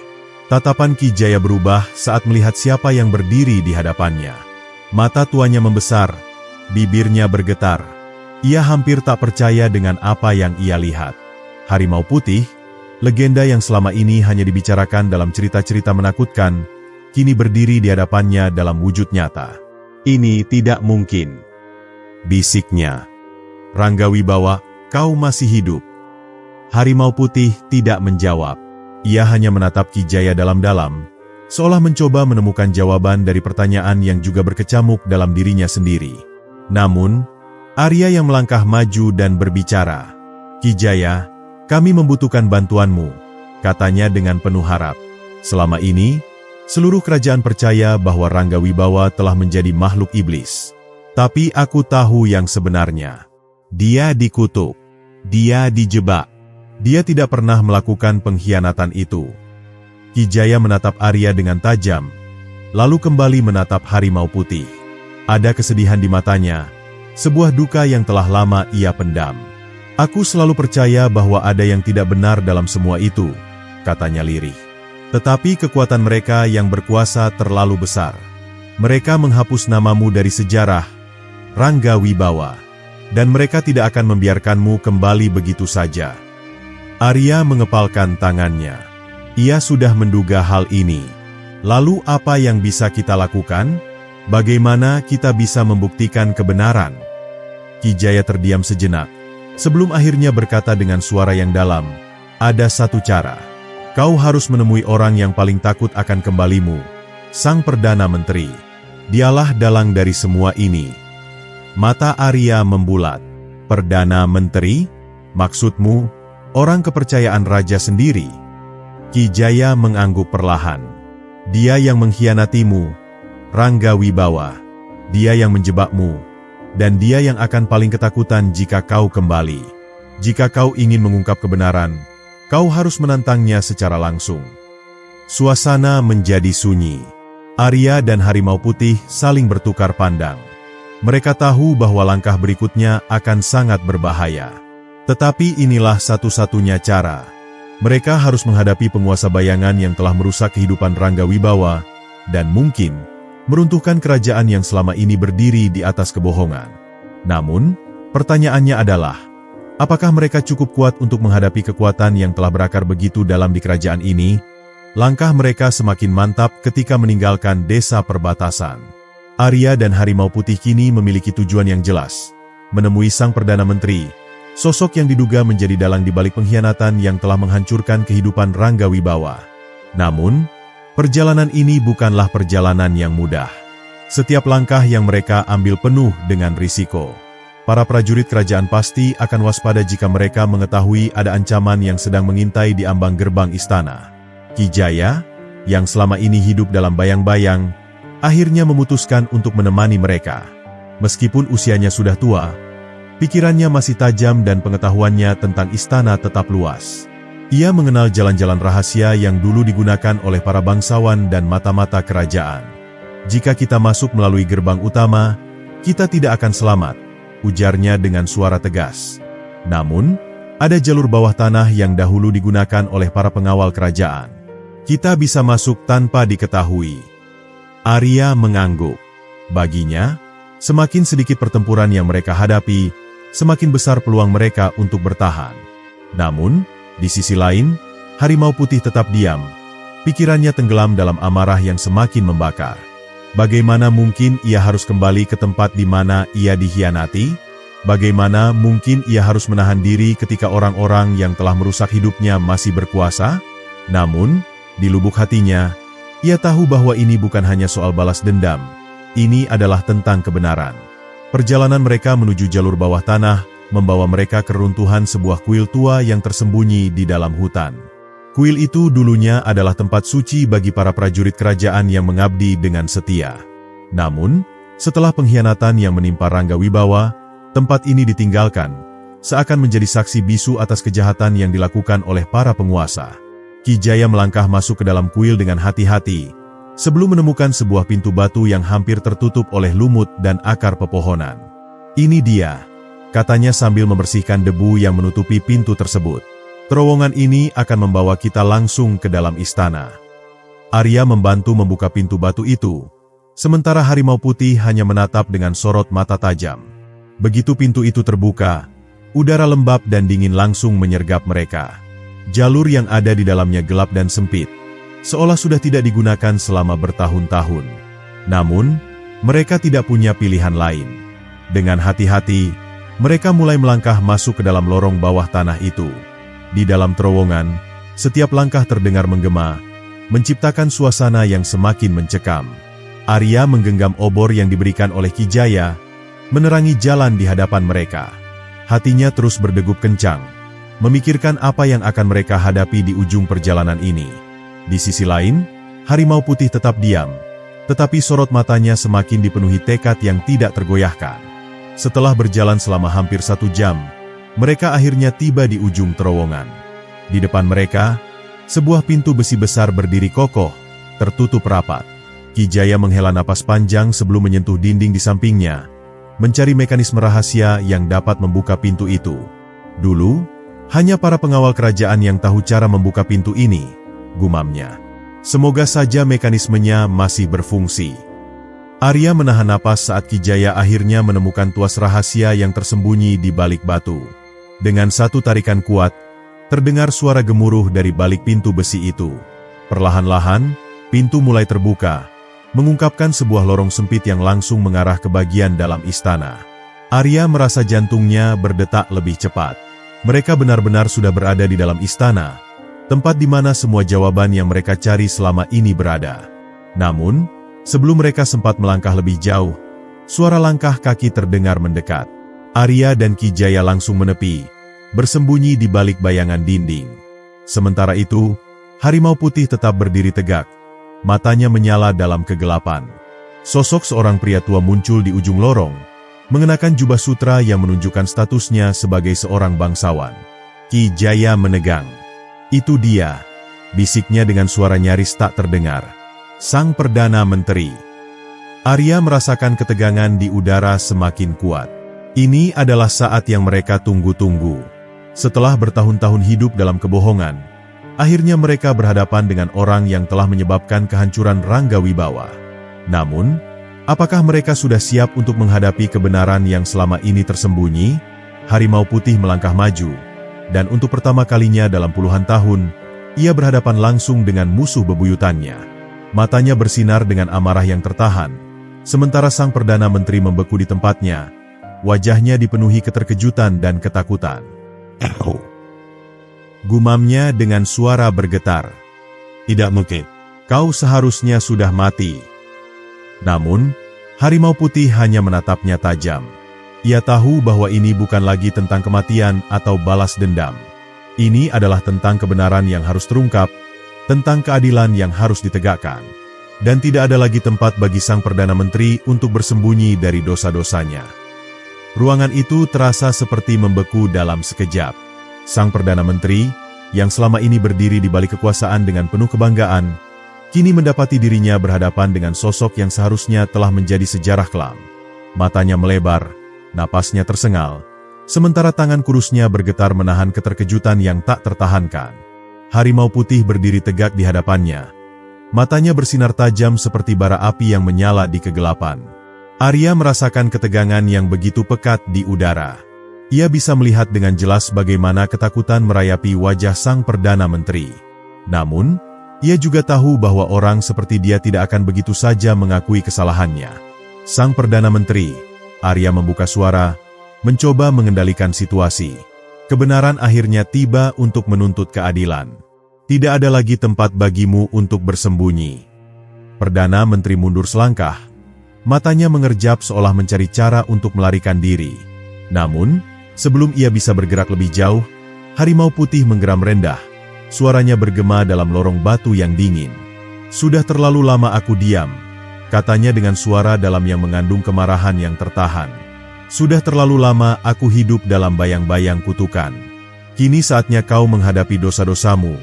Tatapan Ki Jaya berubah saat melihat siapa yang berdiri di hadapannya. Mata tuanya membesar, bibirnya bergetar. Ia hampir tak percaya dengan apa yang ia lihat. Harimau putih, legenda yang selama ini hanya dibicarakan dalam cerita-cerita menakutkan, kini berdiri di hadapannya dalam wujud nyata. Ini tidak mungkin, bisiknya. Rangga Wibawa, kau masih hidup. Harimau putih tidak menjawab. Ia hanya menatap Ki Jaya dalam-dalam, seolah mencoba menemukan jawaban dari pertanyaan yang juga berkecamuk dalam dirinya sendiri. Namun, Arya yang melangkah maju dan berbicara. Ki Jaya, kami membutuhkan bantuanmu, katanya dengan penuh harap. Selama ini, seluruh kerajaan percaya bahwa Rangga Wibawa telah menjadi makhluk iblis. Tapi aku tahu yang sebenarnya. Dia dikutuk. Dia dijebak. Dia tidak pernah melakukan pengkhianatan itu. Ki Jaya menatap Arya dengan tajam, lalu kembali menatap harimau putih. Ada kesedihan di matanya, sebuah duka yang telah lama ia pendam. Aku selalu percaya bahwa ada yang tidak benar dalam semua itu, katanya lirih. Tetapi kekuatan mereka yang berkuasa terlalu besar. Mereka menghapus namamu dari sejarah, Rangga Wibawa, dan mereka tidak akan membiarkanmu kembali begitu saja. Arya mengepalkan tangannya. Ia sudah menduga hal ini. Lalu apa yang bisa kita lakukan? Bagaimana kita bisa membuktikan kebenaran? Ki Jaya terdiam sejenak, sebelum akhirnya berkata dengan suara yang dalam, ada satu cara. Kau harus menemui orang yang paling takut akan kembalimu, Sang Perdana Menteri. Dialah dalang dari semua ini. Mata Arya membulat. Perdana Menteri? Maksudmu, orang kepercayaan raja sendiri? Ki Jaya mengangguk perlahan. Dia yang mengkhianatimu, Rangga Wibawa. Dia yang menjebakmu, dan dia yang akan paling ketakutan jika kau kembali. Jika kau ingin mengungkap kebenaran, kau harus menantangnya secara langsung. Suasana menjadi sunyi. Arya dan Harimau Putih saling bertukar pandang. Mereka tahu bahwa langkah berikutnya akan sangat berbahaya. Tetapi inilah satu-satunya cara. Mereka harus menghadapi penguasa bayangan yang telah merusak kehidupan Rangga Wibawa, dan mungkin meruntuhkan kerajaan yang selama ini berdiri di atas kebohongan. Namun, pertanyaannya adalah, apakah mereka cukup kuat untuk menghadapi kekuatan yang telah berakar begitu dalam di kerajaan ini? Langkah mereka semakin mantap ketika meninggalkan desa perbatasan. Arya dan Harimau Putih kini memiliki tujuan yang jelas, menemui Sang Perdana Menteri, sosok yang diduga menjadi dalang di balik pengkhianatan yang telah menghancurkan kehidupan Rangga Wibawa. Namun, perjalanan ini bukanlah perjalanan yang mudah. Setiap langkah yang mereka ambil penuh dengan risiko. Para prajurit kerajaan pasti akan waspada jika mereka mengetahui ada ancaman yang sedang mengintai di ambang gerbang istana. Ki Jaya, yang selama ini hidup dalam bayang-bayang, akhirnya memutuskan untuk menemani mereka. Meskipun usianya sudah tua, pikirannya masih tajam dan pengetahuannya tentang istana tetap luas. Ia mengenal jalan-jalan rahasia yang dulu digunakan oleh para bangsawan dan mata-mata kerajaan. Jika kita masuk melalui gerbang utama, kita tidak akan selamat, ujarnya dengan suara tegas. Namun, ada jalur bawah tanah yang dahulu digunakan oleh para pengawal kerajaan. Kita bisa masuk tanpa diketahui. Arya mengangguk. Baginya, semakin sedikit pertempuran yang mereka hadapi, semakin besar peluang mereka untuk bertahan. Namun, di sisi lain, Harimau Putih tetap diam. Pikirannya tenggelam dalam amarah yang semakin membakar. Bagaimana mungkin ia harus kembali ke tempat di mana ia dikhianati? Bagaimana mungkin ia harus menahan diri ketika orang-orang yang telah merusak hidupnya masih berkuasa? Namun, di lubuk hatinya, ia tahu bahwa ini bukan hanya soal balas dendam. Ini adalah tentang kebenaran. Perjalanan mereka menuju jalur bawah tanah membawa mereka ke runtuhan sebuah kuil tua yang tersembunyi di dalam hutan. Kuil itu dulunya adalah tempat suci bagi para prajurit kerajaan yang mengabdi dengan setia. Namun, setelah pengkhianatan yang menimpa Rangga Wibawa, tempat ini ditinggalkan, seakan menjadi saksi bisu atas kejahatan yang dilakukan oleh para penguasa. Ki Jaya melangkah masuk ke dalam kuil dengan hati-hati, sebelum menemukan sebuah pintu batu yang hampir tertutup oleh lumut dan akar pepohonan. "Ini dia," katanya sambil membersihkan debu yang menutupi pintu tersebut. "Terowongan ini akan membawa kita langsung ke dalam istana." Arya membantu membuka pintu batu itu, sementara Harimau Putih hanya menatap dengan sorot mata tajam. Begitu pintu itu terbuka, udara lembab dan dingin langsung menyergap mereka. Jalur yang ada di dalamnya gelap dan sempit, seolah sudah tidak digunakan selama bertahun-tahun. Namun, mereka tidak punya pilihan lain. Dengan hati-hati, mereka mulai melangkah masuk ke dalam lorong bawah tanah itu. Di dalam terowongan, setiap langkah terdengar menggema, menciptakan suasana yang semakin mencekam. Arya menggenggam obor yang diberikan oleh Ki Jaya, menerangi jalan di hadapan mereka. Hatinya terus berdegup kencang, memikirkan apa yang akan mereka hadapi di ujung perjalanan ini. Di sisi lain, Harimau Putih tetap diam, tetapi sorot matanya semakin dipenuhi tekad yang tidak tergoyahkan. Setelah berjalan selama hampir 1 jam, mereka akhirnya tiba di ujung terowongan. Di depan mereka, sebuah pintu besi besar berdiri kokoh, tertutup rapat. Ki Jaya menghela napas panjang sebelum menyentuh dinding di sampingnya, mencari mekanisme rahasia yang dapat membuka pintu itu. Dulu, hanya para pengawal kerajaan yang tahu cara membuka pintu ini, gumamnya. Semoga saja mekanismenya masih berfungsi. Arya menahan napas saat Ki Jaya akhirnya menemukan tuas rahasia yang tersembunyi di balik batu. Dengan satu tarikan kuat, terdengar suara gemuruh dari balik pintu besi itu. Perlahan-lahan, pintu mulai terbuka, mengungkapkan sebuah lorong sempit yang langsung mengarah ke bagian dalam istana. Arya merasa jantungnya berdetak lebih cepat. Mereka benar-benar sudah berada di dalam istana, tempat di mana semua jawaban yang mereka cari selama ini berada. Namun, sebelum mereka sempat melangkah lebih jauh, suara langkah kaki terdengar mendekat. Arya dan Ki Jaya langsung menepi, bersembunyi di balik bayangan dinding. Sementara itu, harimau putih tetap berdiri tegak, matanya menyala dalam kegelapan. Sosok seorang pria tua muncul di ujung lorong, mengenakan jubah sutra yang menunjukkan statusnya sebagai seorang bangsawan. Ki Jaya menegang. "Itu dia," bisiknya dengan suara nyaris tak terdengar. "Sang Perdana Menteri." Arya merasakan ketegangan di udara semakin kuat. Ini adalah saat yang mereka tunggu-tunggu. Setelah bertahun-tahun hidup dalam kebohongan, akhirnya mereka berhadapan dengan orang yang telah menyebabkan kehancuran Ranggawibawa. Namun, apakah mereka sudah siap untuk menghadapi kebenaran yang selama ini tersembunyi? Harimau putih melangkah maju, dan untuk pertama kalinya dalam puluhan tahun, ia berhadapan langsung dengan musuh bebuyutannya. Matanya bersinar dengan amarah yang tertahan, sementara sang Perdana Menteri membeku di tempatnya, wajahnya dipenuhi keterkejutan dan ketakutan. Gumamnya dengan suara bergetar. "Tidak mungkin, kau seharusnya sudah mati." Namun, harimau putih hanya menatapnya tajam. Ia tahu bahwa ini bukan lagi tentang kematian atau balas dendam. Ini adalah tentang kebenaran yang harus terungkap, tentang keadilan yang harus ditegakkan. Dan tidak ada lagi tempat bagi sang Perdana Menteri untuk bersembunyi dari dosa-dosanya. Ruangan itu terasa seperti membeku dalam sekejap. Sang Perdana Menteri, yang selama ini berdiri di balik kekuasaan dengan penuh kebanggaan, kini mendapati dirinya berhadapan dengan sosok yang seharusnya telah menjadi sejarah kelam. Matanya melebar, napasnya tersengal, sementara tangan kurusnya bergetar menahan keterkejutan yang tak tertahankan. Harimau putih berdiri tegak di hadapannya. Matanya bersinar tajam seperti bara api yang menyala di kegelapan. Arya merasakan ketegangan yang begitu pekat di udara. Ia bisa melihat dengan jelas bagaimana ketakutan merayapi wajah sang Perdana Menteri. Namun, ia juga tahu bahwa orang seperti dia tidak akan begitu saja mengakui kesalahannya. "Sang Perdana Menteri," Arya membuka suara, mencoba mengendalikan situasi. "Kebenaran akhirnya tiba untuk menuntut keadilan. Tidak ada lagi tempat bagimu untuk bersembunyi." Perdana Menteri mundur selangkah, matanya mengerjap seolah mencari cara untuk melarikan diri. Namun, sebelum ia bisa bergerak lebih jauh, harimau putih menggeram rendah. Suaranya bergema dalam lorong batu yang dingin. "Sudah terlalu lama aku diam," katanya dengan suara dalam yang mengandung kemarahan yang tertahan. "Sudah terlalu lama aku hidup dalam bayang-bayang kutukan. Kini saatnya kau menghadapi dosa-dosamu,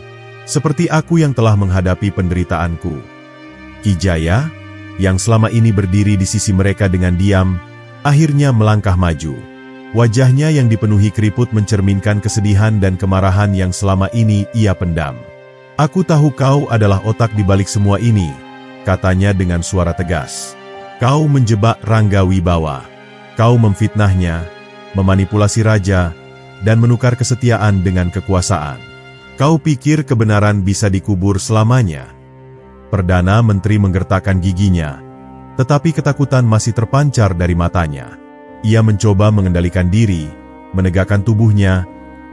seperti aku yang telah menghadapi penderitaanku." Ki Jaya, yang selama ini berdiri di sisi mereka dengan diam, akhirnya melangkah maju. Wajahnya yang dipenuhi keriput mencerminkan kesedihan dan kemarahan yang selama ini ia pendam. "Aku tahu kau adalah otak di balik semua ini," katanya dengan suara tegas. "Kau menjebak Ranggawibawa. Kau memfitnahnya, memanipulasi raja, dan menukar kesetiaan dengan kekuasaan. Kau pikir kebenaran bisa dikubur selamanya?" Perdana Menteri menggertakkan giginya, tetapi ketakutan masih terpancar dari matanya. Ia mencoba mengendalikan diri, menegakkan tubuhnya,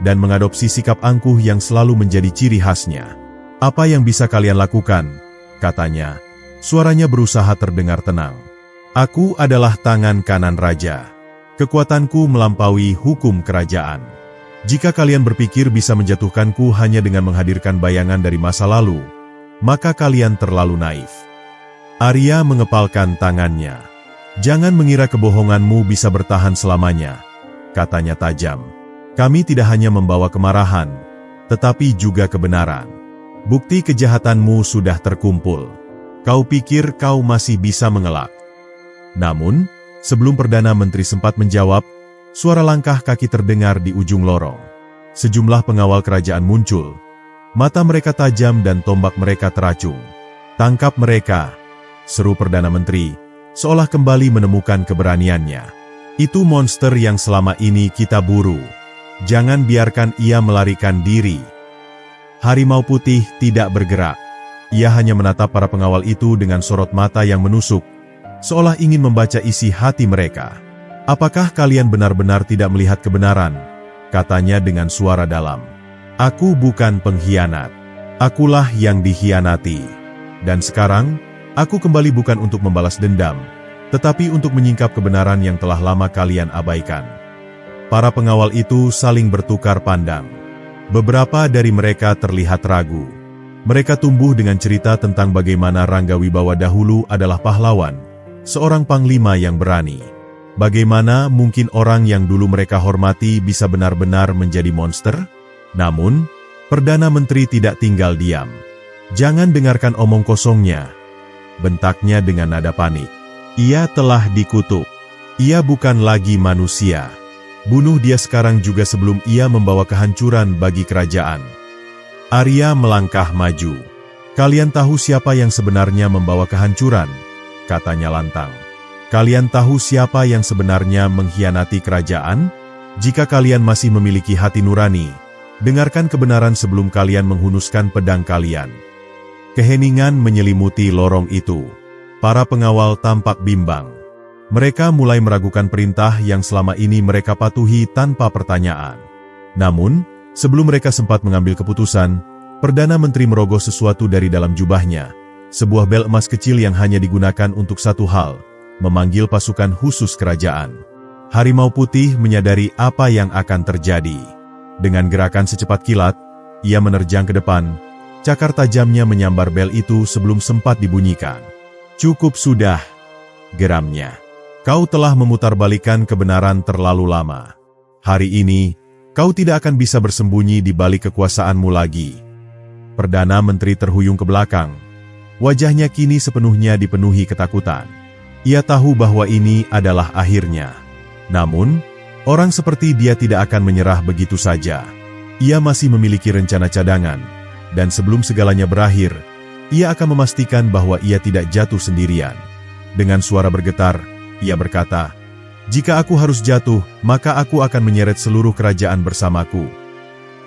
dan mengadopsi sikap angkuh yang selalu menjadi ciri khasnya. "Apa yang bisa kalian lakukan?" katanya. Suaranya berusaha terdengar tenang. "Aku adalah tangan kanan raja. Kekuatanku melampaui hukum kerajaan. Jika kalian berpikir bisa menjatuhkanku hanya dengan menghadirkan bayangan dari masa lalu, maka kalian terlalu naif." Arya mengepalkan tangannya. "Jangan mengira kebohonganmu bisa bertahan selamanya," katanya tajam. "Kami tidak hanya membawa kemarahan, tetapi juga kebenaran. Bukti kejahatanmu sudah terkumpul. Kau pikir kau masih bisa mengelak?" Namun, sebelum Perdana Menteri sempat menjawab, suara langkah kaki terdengar di ujung lorong. Sejumlah pengawal kerajaan muncul. Mata mereka tajam dan tombak mereka teracung. "Tangkap mereka," seru Perdana Menteri, seolah kembali menemukan keberaniannya. "Itu monster yang selama ini kita buru. Jangan biarkan ia melarikan diri." Harimau putih tidak bergerak. Ia hanya menatap para pengawal itu dengan sorot mata yang menusuk, seolah ingin membaca isi hati mereka. "Apakah kalian benar-benar tidak melihat kebenaran?" katanya dengan suara dalam. "Aku bukan pengkhianat. Akulah yang dikhianati. Dan sekarang, aku kembali bukan untuk membalas dendam, tetapi untuk menyingkap kebenaran yang telah lama kalian abaikan." Para pengawal itu saling bertukar pandang. Beberapa dari mereka terlihat ragu. Mereka tumbuh dengan cerita tentang bagaimana Rangga Wibawa dahulu adalah pahlawan, seorang panglima yang berani. Bagaimana mungkin orang yang dulu mereka hormati bisa benar-benar menjadi monster? Namun, Perdana Menteri tidak tinggal diam. "Jangan dengarkan omong kosongnya," bentaknya dengan nada panik. "Ia telah dikutuk. Ia bukan lagi manusia. Bunuh dia sekarang juga sebelum ia membawa kehancuran bagi kerajaan." Arya melangkah maju. "Kalian tahu siapa yang sebenarnya membawa kehancuran?" katanya lantang. "Kalian tahu siapa yang sebenarnya mengkhianati kerajaan? Jika kalian masih memiliki hati nurani, dengarkan kebenaran sebelum kalian menghunuskan pedang kalian." Keheningan menyelimuti lorong itu. Para pengawal tampak bimbang. Mereka mulai meragukan perintah yang selama ini mereka patuhi tanpa pertanyaan. Namun, sebelum mereka sempat mengambil keputusan, Perdana Menteri merogoh sesuatu dari dalam jubahnya, sebuah bel emas kecil yang hanya digunakan untuk satu hal, memanggil pasukan khusus kerajaan. Harimau Putih menyadari apa yang akan terjadi. Dengan gerakan secepat kilat, ia menerjang ke depan, cakar tajamnya menyambar bel itu sebelum sempat dibunyikan. "Cukup sudah," geramnya. "Kau telah memutarbalikkan kebenaran terlalu lama. Hari ini, kau tidak akan bisa bersembunyi di balik kekuasaanmu lagi." Perdana Menteri terhuyung ke belakang. Wajahnya kini sepenuhnya dipenuhi ketakutan. Ia tahu bahwa ini adalah akhirnya. Namun, orang seperti dia tidak akan menyerah begitu saja. Ia masih memiliki rencana cadangan, dan sebelum segalanya berakhir, ia akan memastikan bahwa ia tidak jatuh sendirian. Dengan suara bergetar, ia berkata, "Jika aku harus jatuh, maka aku akan menyeret seluruh kerajaan bersamaku."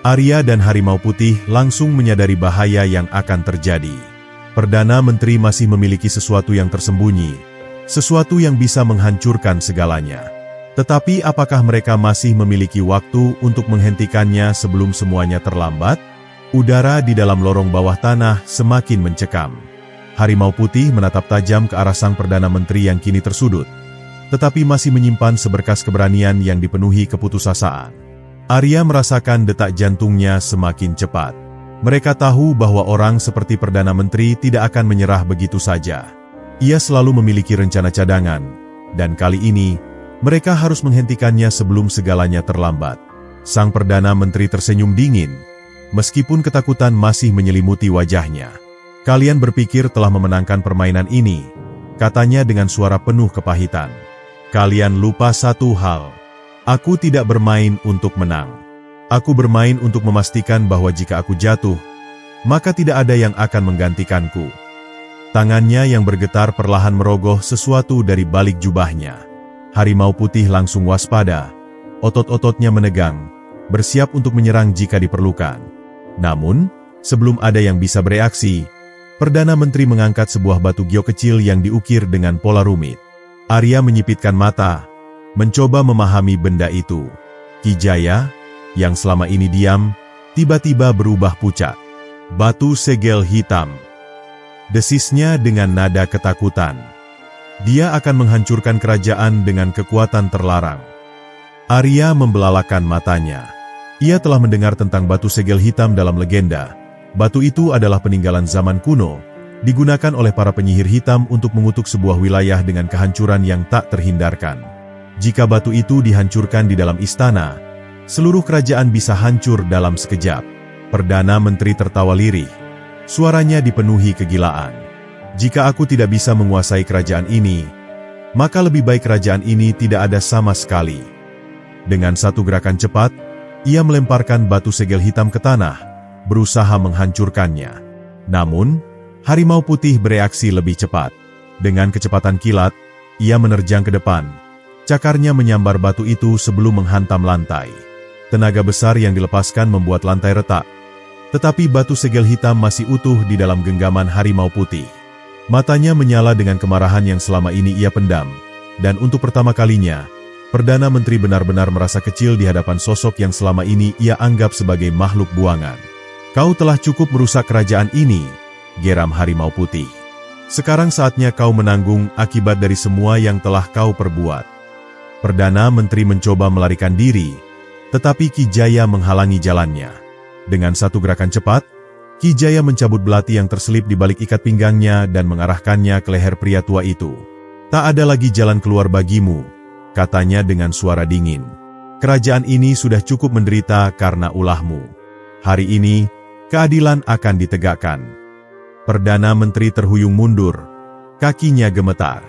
Arya dan Harimau Putih langsung menyadari bahaya yang akan terjadi. Perdana Menteri masih memiliki sesuatu yang tersembunyi, sesuatu yang bisa menghancurkan segalanya. Tetapi apakah mereka masih memiliki waktu untuk menghentikannya sebelum semuanya terlambat? Udara di dalam lorong bawah tanah semakin mencekam. Harimau Putih menatap tajam ke arah sang Perdana Menteri yang kini tersudut, tetapi masih menyimpan seberkas keberanian yang dipenuhi keputusasaan. Arya merasakan detak jantungnya semakin cepat. Mereka tahu bahwa orang seperti Perdana Menteri tidak akan menyerah begitu saja. Ia selalu memiliki rencana cadangan, dan kali ini, mereka harus menghentikannya sebelum segalanya terlambat. Sang Perdana Menteri tersenyum dingin, meskipun ketakutan masih menyelimuti wajahnya. "Kalian berpikir telah memenangkan permainan ini," katanya dengan suara penuh kepahitan. "Kalian lupa satu hal. Aku tidak bermain untuk menang. Aku bermain untuk memastikan bahwa jika aku jatuh, maka tidak ada yang akan menggantikanku." Tangannya yang bergetar perlahan merogoh sesuatu dari balik jubahnya. Harimau Putih langsung waspada, otot-ototnya menegang, bersiap untuk menyerang jika diperlukan. Namun, sebelum ada yang bisa bereaksi, Perdana Menteri mengangkat sebuah batu giok kecil yang diukir dengan pola rumit. Arya menyipitkan mata, mencoba memahami benda itu. Ki Jaya, yang selama ini diam, tiba-tiba berubah pucat. "Batu segel hitam," desisnya dengan nada ketakutan. "Dia akan menghancurkan kerajaan dengan kekuatan terlarang." Arya membelalakan matanya. Ia telah mendengar tentang batu segel hitam dalam legenda. Batu itu adalah peninggalan zaman kuno, digunakan oleh para penyihir hitam untuk mengutuk sebuah wilayah dengan kehancuran yang tak terhindarkan. Jika batu itu dihancurkan di dalam istana, seluruh kerajaan bisa hancur dalam sekejap. Perdana Menteri tertawa lirih. Suaranya dipenuhi kegilaan. "Jika aku tidak bisa menguasai kerajaan ini, maka lebih baik kerajaan ini tidak ada sama sekali." Dengan satu gerakan cepat, ia melemparkan batu segel hitam ke tanah, berusaha menghancurkannya. Namun, Harimau Putih bereaksi lebih cepat. Dengan kecepatan kilat, ia menerjang ke depan. Cakarnya menyambar batu itu sebelum menghantam lantai. Tenaga besar yang dilepaskan membuat lantai retak. Tetapi batu segel hitam masih utuh di dalam genggaman Harimau Putih. Matanya menyala dengan kemarahan yang selama ini ia pendam. Dan untuk pertama kalinya, Perdana Menteri benar-benar merasa kecil di hadapan sosok yang selama ini ia anggap sebagai makhluk buangan. Kau telah cukup merusak kerajaan ini, geram Harimau Putih. Sekarang saatnya kau menanggung akibat dari semua yang telah kau perbuat. Perdana Menteri mencoba melarikan diri, tetapi Ki Jaya menghalangi jalannya. Dengan satu gerakan cepat, Ki Jaya mencabut belati yang terselip di balik ikat pinggangnya dan mengarahkannya ke leher pria tua itu. Tak ada lagi jalan keluar bagimu, katanya dengan suara dingin. Kerajaan ini sudah cukup menderita karena ulahmu. Hari ini, keadilan akan ditegakkan. Perdana Menteri terhuyung mundur, kakinya gemetar.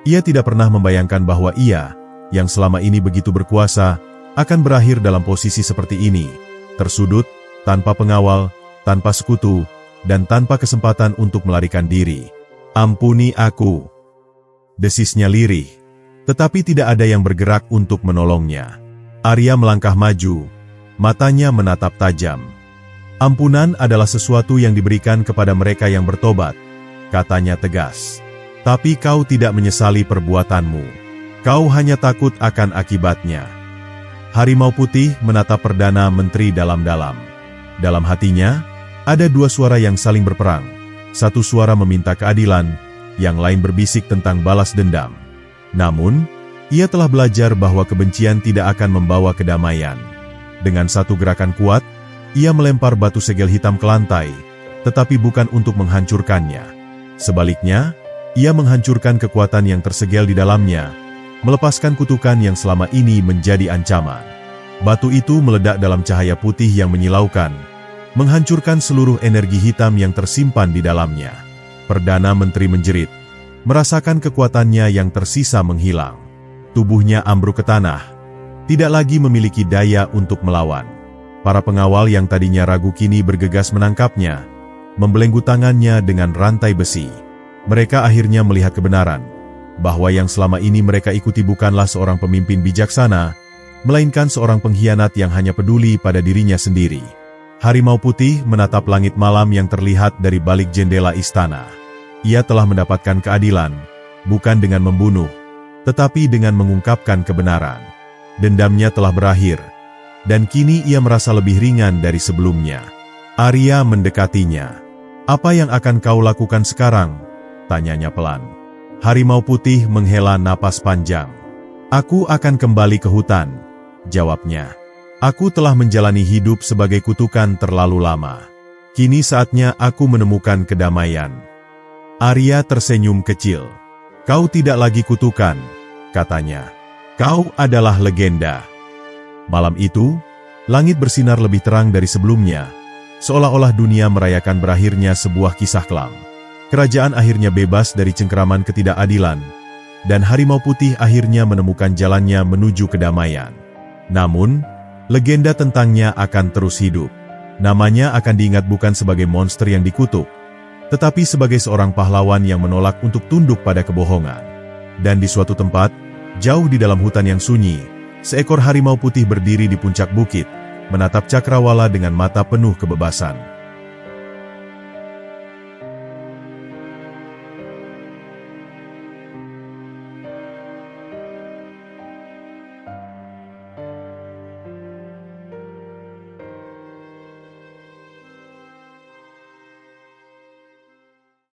Ia tidak pernah membayangkan bahwa ia, yang selama ini begitu berkuasa, akan berakhir dalam posisi seperti ini, tersudut, tanpa pengawal, tanpa sekutu, dan tanpa kesempatan untuk melarikan diri. Ampuni aku, desisnya lirih, tetapi tidak ada yang bergerak untuk menolongnya. Arya melangkah maju, matanya menatap tajam. Ampunan adalah sesuatu yang diberikan kepada mereka yang bertobat, katanya tegas. Tapi kau tidak menyesali perbuatanmu. Kau hanya takut akan akibatnya. Harimau Putih menatap Perdana Menteri dalam-dalam. Dalam hatinya, ada dua suara yang saling berperang. Satu suara meminta keadilan, yang lain berbisik tentang balas dendam. Namun, ia telah belajar bahwa kebencian tidak akan membawa kedamaian. Dengan satu gerakan kuat, ia melempar batu segel hitam ke lantai, tetapi bukan untuk menghancurkannya. Sebaliknya, ia menghancurkan kekuatan yang tersegel di dalamnya, melepaskan kutukan yang selama ini menjadi ancaman. Batu itu meledak dalam cahaya putih yang menyilaukan, menghancurkan seluruh energi hitam yang tersimpan di dalamnya. Perdana Menteri menjerit, merasakan kekuatannya yang tersisa menghilang. Tubuhnya ambruk ke tanah, tidak lagi memiliki daya untuk melawan. Para pengawal yang tadinya ragu kini bergegas menangkapnya, membelenggu tangannya dengan rantai besi. Mereka akhirnya melihat kebenaran, bahwa yang selama ini mereka ikuti bukanlah seorang pemimpin bijaksana, melainkan seorang pengkhianat yang hanya peduli pada dirinya sendiri. Harimau Putih menatap langit malam yang terlihat dari balik jendela istana. Ia telah mendapatkan keadilan, bukan dengan membunuh, tetapi dengan mengungkapkan kebenaran. Dendamnya telah berakhir, dan kini ia merasa lebih ringan dari sebelumnya. Arya mendekatinya. Apa yang akan kau lakukan sekarang? Tanyanya pelan. Harimau Putih menghela napas panjang. Aku akan kembali ke hutan, jawabnya. Aku telah menjalani hidup sebagai kutukan terlalu lama. Kini saatnya aku menemukan kedamaian. Arya tersenyum kecil. Kau tidak lagi kutukan, katanya. Kau adalah legenda. Malam itu, langit bersinar lebih terang dari sebelumnya, seolah-olah dunia merayakan berakhirnya sebuah kisah kelam. Kerajaan akhirnya bebas dari cengkeraman ketidakadilan, dan Harimau Putih akhirnya menemukan jalannya menuju kedamaian. Namun, legenda tentangnya akan terus hidup. Namanya akan diingat bukan sebagai monster yang dikutuk, tetapi sebagai seorang pahlawan yang menolak untuk tunduk pada kebohongan. Dan di suatu tempat, jauh di dalam hutan yang sunyi, seekor harimau putih berdiri di puncak bukit, menatap cakrawala dengan mata penuh kebebasan.